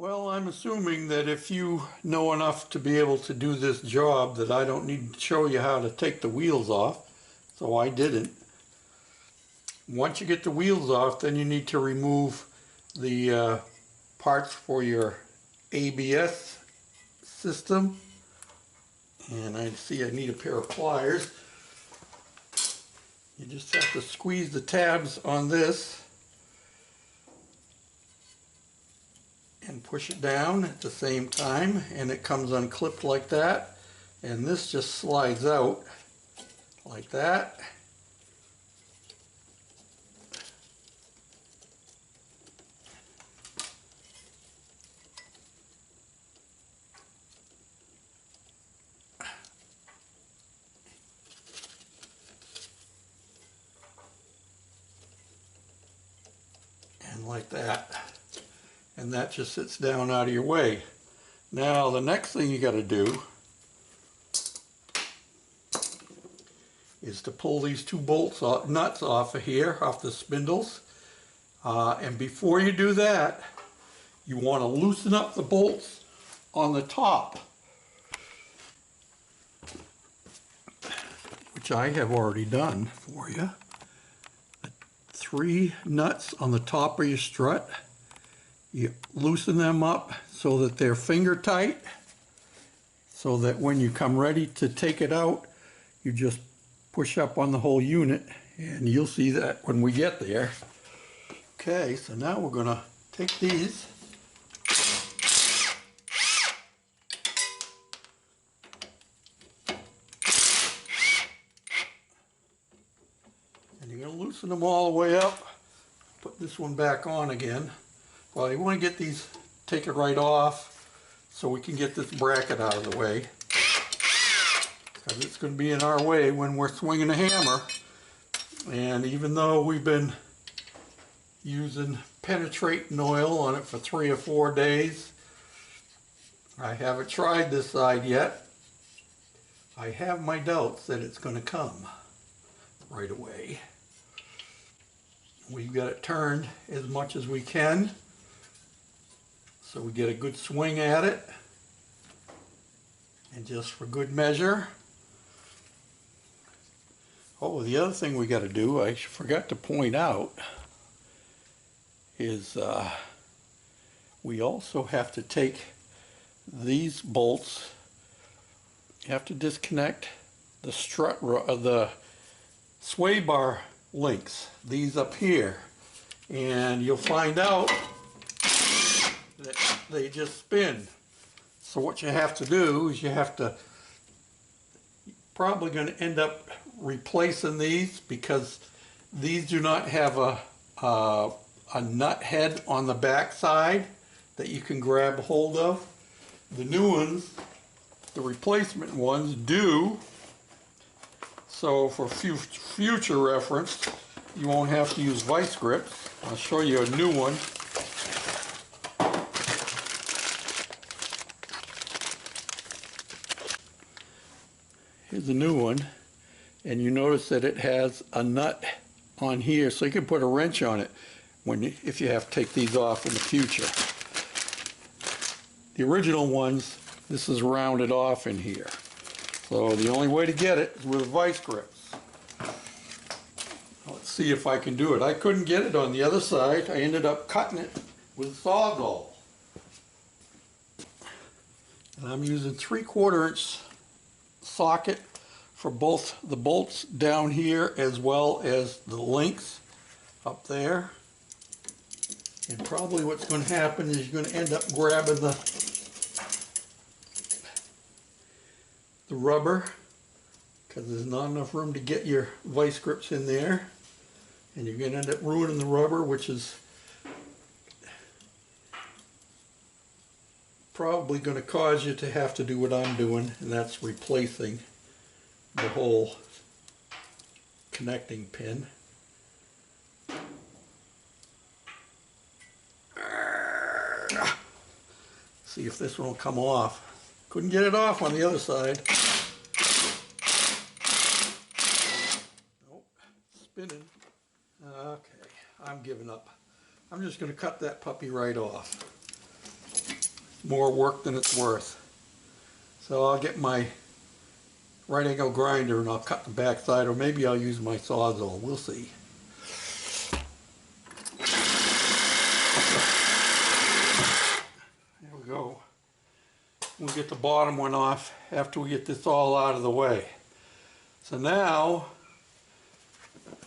Well, I'm assuming that if you know enough to be able to do this job that I don't need to show you how to take the wheels off, so I didn't. Once you get the wheels off, then you need to remove the parts for your ABS system. And I see I need a pair of pliers. You just have to squeeze the tabs on this and push it down at the same time, and it comes unclipped like that, and this just slides out like that. And like that. And that just sits down out of your way. Now the next thing you got to do is to pull these two nuts off of here, off the spindles. And before you do that, you want to loosen up the bolts on the top, which I have already done for you. The 3 nuts on the top of your strut, you loosen them up so that they're finger tight, so that when you come ready to take it out, you just push up on the whole unit, and you'll see that when we get there. Okay, so now we're going to take these and you're going to loosen them all the way up. Put this one back on again. Well, you want to get these, take it right off so we can get this bracket out of the way, because it's going to be in our way when we're swinging a hammer. And even though we've been using penetrating oil on it for 3 or 4 days, I haven't tried this side yet. I have my doubts that it's going to come right away. We've got it turned as much as we can so we get a good swing at it. And just for good measure. Oh, the other thing we got to do, I forgot to point out, is we also have to take these bolts. You have to disconnect the strut, the sway bar links, these up here, and you'll find out that they just spin. So what you have to do is probably going to end up replacing these, because these do not have a nut head on the back side that you can grab a hold of. The new ones, the replacement ones, do. So for future reference, you won't have to use vice grips. I'll show you a new one. Here's a new one, and you notice that it has a nut on here, so you can put a wrench on it if you have to take these off in the future. The original ones, this is rounded off in here. So the only way to get it is with vice grips. Let's see if I can do it. I couldn't get it on the other side. I ended up cutting it with a Sawzall. And I'm using 3/4 inch socket for both the bolts down here as well as the links up there. And probably what's going to happen is you're going to end up grabbing the rubber, because there's not enough room to get your vice grips in there, and you're going to end up ruining the rubber, which is probably going to cause you to have to do what I'm doing, and that's replacing the whole connecting pin. See if this one will come off. Couldn't get it off on the other side. Nope, spinning. Okay, I'm giving up. I'm just going to cut that puppy right off. more work than it's worth. So I'll get my right angle grinder and I'll cut the back side, or maybe I'll use my Sawzall. We'll see. There we go. We'll get the bottom one off after we get this all out of the way. So now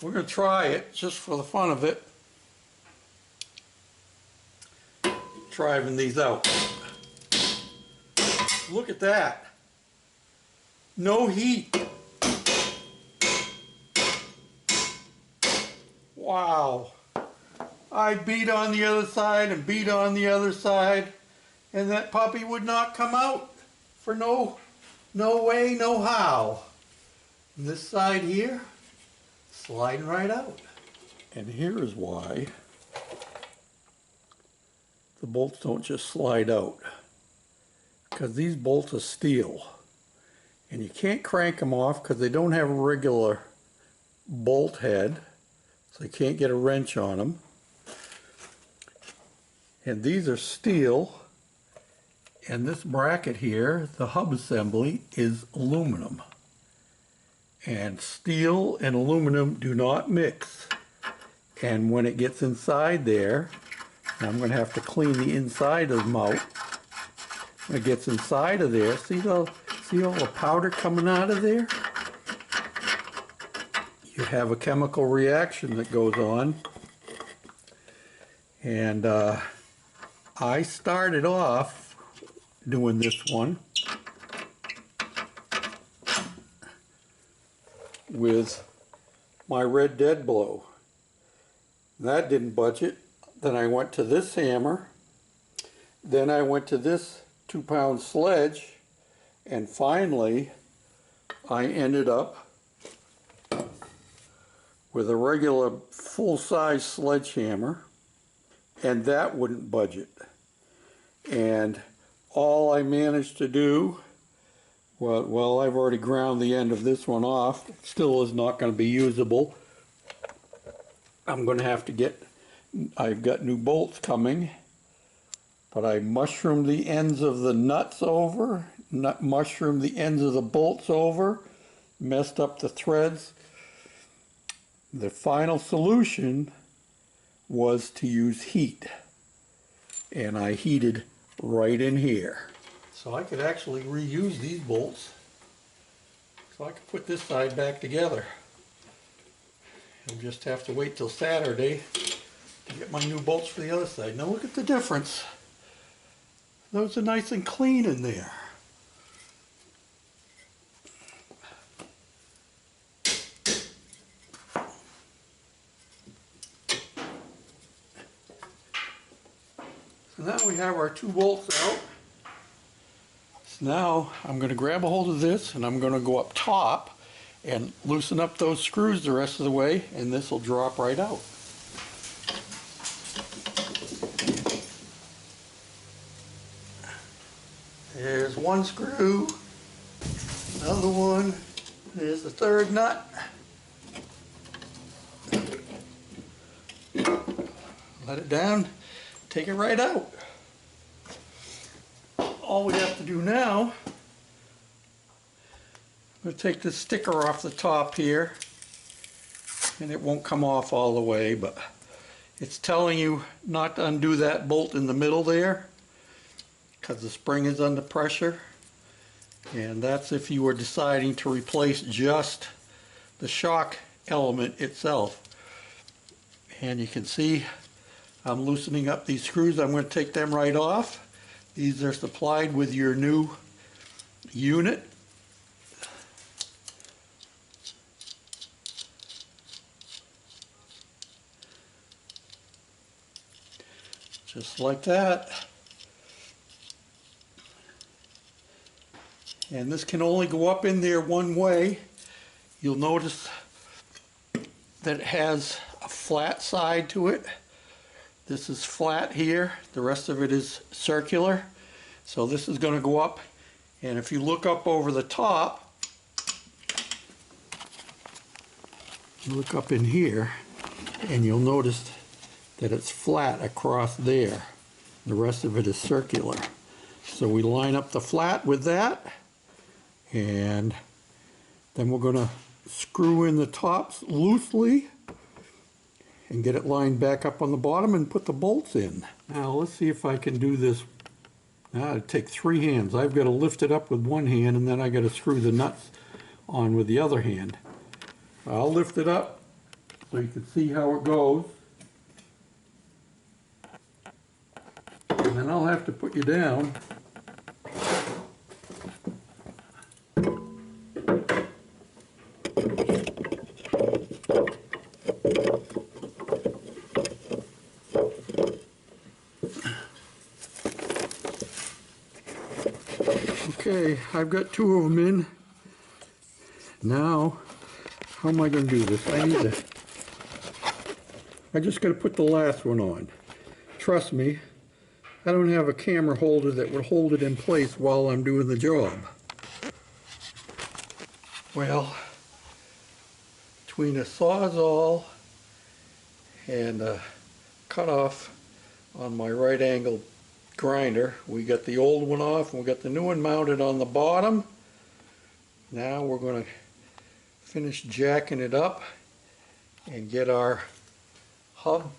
we're going to try it just for the fun of it. Driving these out. Look at that. No heat. Wow. I beat on the other side and beat on the other side, and that puppy would not come out for no way, no how. And this side here, sliding right out. And here is why the bolts don't just slide out. Because these bolts are steel. And you can't crank them off because they don't have a regular bolt head. So you can't get a wrench on them. And these are steel. And this bracket here, the hub assembly, is aluminum. And steel and aluminum do not mix. And when it gets inside there, I'm going to have to clean the inside of them out. When it gets inside of there, see all the powder coming out of there? You have a chemical reaction that goes on. And I started off doing this one with my red dead blow. That didn't budge it. Then I went to this hammer. Then I went to this 2-pound sledge. And finally, I ended up with a regular full-size sledgehammer. And that wouldn't budge it. And all I managed to do, well, I've already ground the end of this one off. It still is not going to be usable. I'm going to have to get, I've got new bolts coming, but I mushroomed the ends of the nuts over, mushroomed the ends of the bolts over, messed up the threads. The final solution was to use heat, and I heated right in here. So I could actually reuse these bolts. So I could put this side back together. I'll just have to wait till Saturday to get my new bolts for the other side. Now look at the difference. Those are nice and clean in there. So now we have our 2 bolts out. So now I'm going to grab a hold of this and I'm going to go up top and loosen up those screws the rest of the way, and this will drop right out. There's one screw, another one, there's the 3rd nut. Let it down, take it right out. All we have to do now, I'm going to take this sticker off the top here, and it won't come off all the way, but it's telling you not to undo that bolt in the middle there because the spring is under pressure, and that's if you were deciding to replace just the shock element itself. And you can see I'm loosening up these screws. I'm going to take them right off. These are supplied with your new unit. Just like that. And this can only go up in there one way. You'll notice that it has a flat side to it. This is flat here. The rest of it is circular. So this is going to go up. And if you look up over the top, you look up in here, and you'll notice that it's flat across there. The rest of it is circular. So we line up the flat with that, and then we're going to screw in the tops loosely and get it lined back up on the bottom and put the bolts in. Now let's see if I can do this. Now it'd take 3 hands. I've got to lift it up with one hand, and then I got to screw the nuts on with the other hand. I'll lift it up so you can see how it goes. And then I'll have to put you down. Okay, I've got 2 of them in. Now, how am I going to do this? I just got to put the last one on. Trust me, I don't have a camera holder that would hold it in place while I'm doing the job. Well, between a Sawzall and a cutoff on my right angle grinder, we got the old one off and we got the new one mounted on the bottom. Now we're going to finish jacking it up and get our hub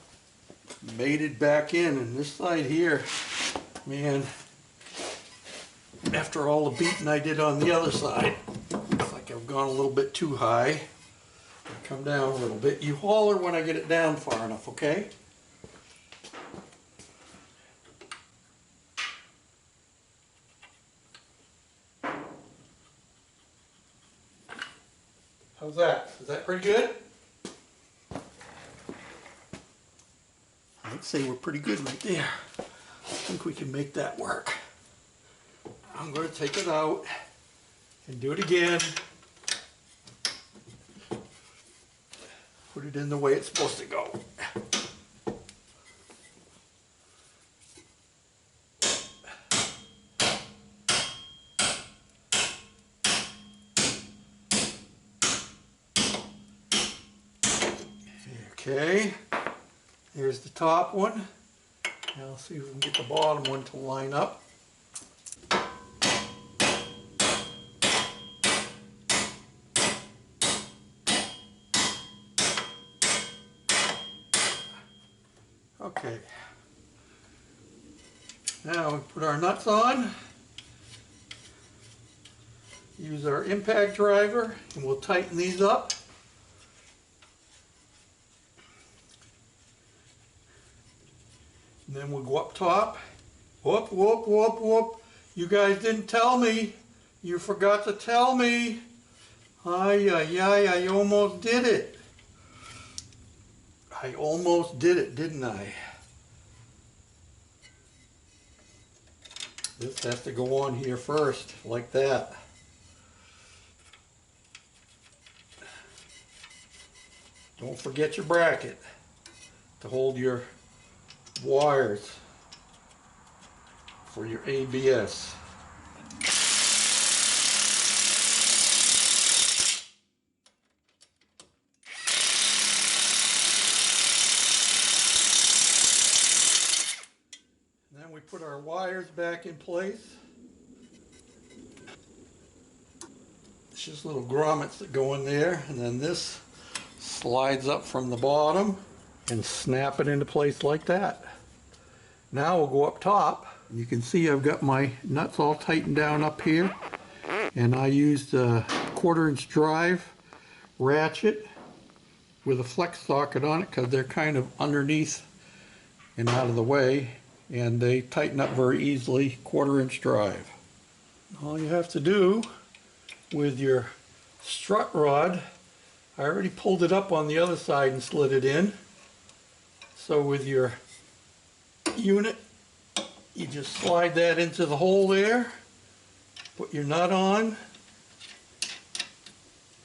mated back in. And this side here, man, after all the beating I did on the other side, looks like I've gone a little bit too high. I'll come down a little bit. You holler when I get it down far enough, okay? How's that? Is that pretty good? I'd say we're pretty good right there. I think we can make that work. I'm going to take it out and do it again. Put it in the way it's supposed to go. Okay, here's the top one. Now let's see if we can get the bottom one to line up. Okay, now we put our nuts on, use our impact driver, and we'll tighten these up. And then we'll go up top. Whoop, whoop, whoop, whoop. You guys didn't tell me. You forgot to tell me. Ay, ay, ay, I almost did it. I almost did it, didn't I? This has to go on here first, like that. Don't forget your bracket to hold your wires for your ABS. And then we put our wires back in place. It's just little grommets that go in there, and then this slides up from the bottom and snap it into place like that. Now we'll go up top. You can see I've got my nuts all tightened down up here, and I used a 1/4" drive ratchet with a flex socket on it because they're kind of underneath and out of the way, and they tighten up very easily. 1/4" drive. All you have to do with your strut rod, I already pulled it up on the other side and slid it in. So with your unit, you just slide that into the hole there, put your nut on,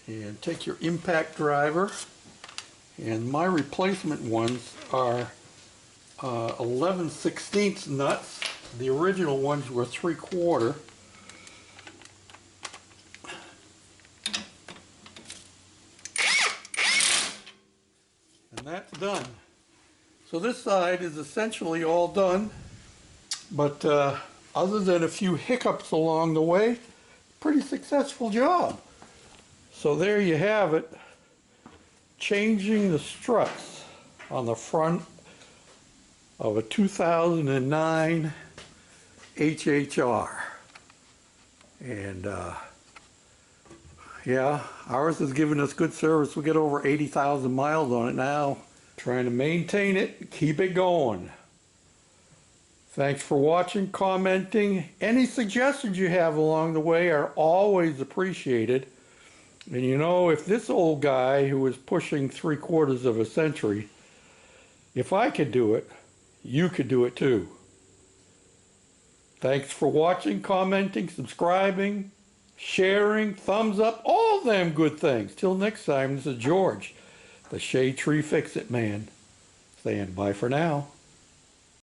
and take your impact driver. And my replacement ones are 11/16 nuts. The original ones were 3/4. And that's done. So this side is essentially all done, but other than a few hiccups along the way, pretty successful job. So there you have it, changing the struts on the front of a 2009 HHR. And yeah, ours is giving us good service. We get over 80,000 miles on it now. Trying to maintain it, keep it going. Thanks for watching, commenting. Any suggestions you have along the way are always appreciated. And you know, if this old guy who was pushing 3/4 of a century, if I could do it, you could do it too. Thanks for watching, commenting, subscribing, sharing, thumbs up, all them good things. Till next time, this is George, the Shade Tree Fix-It Man, saying bye for now.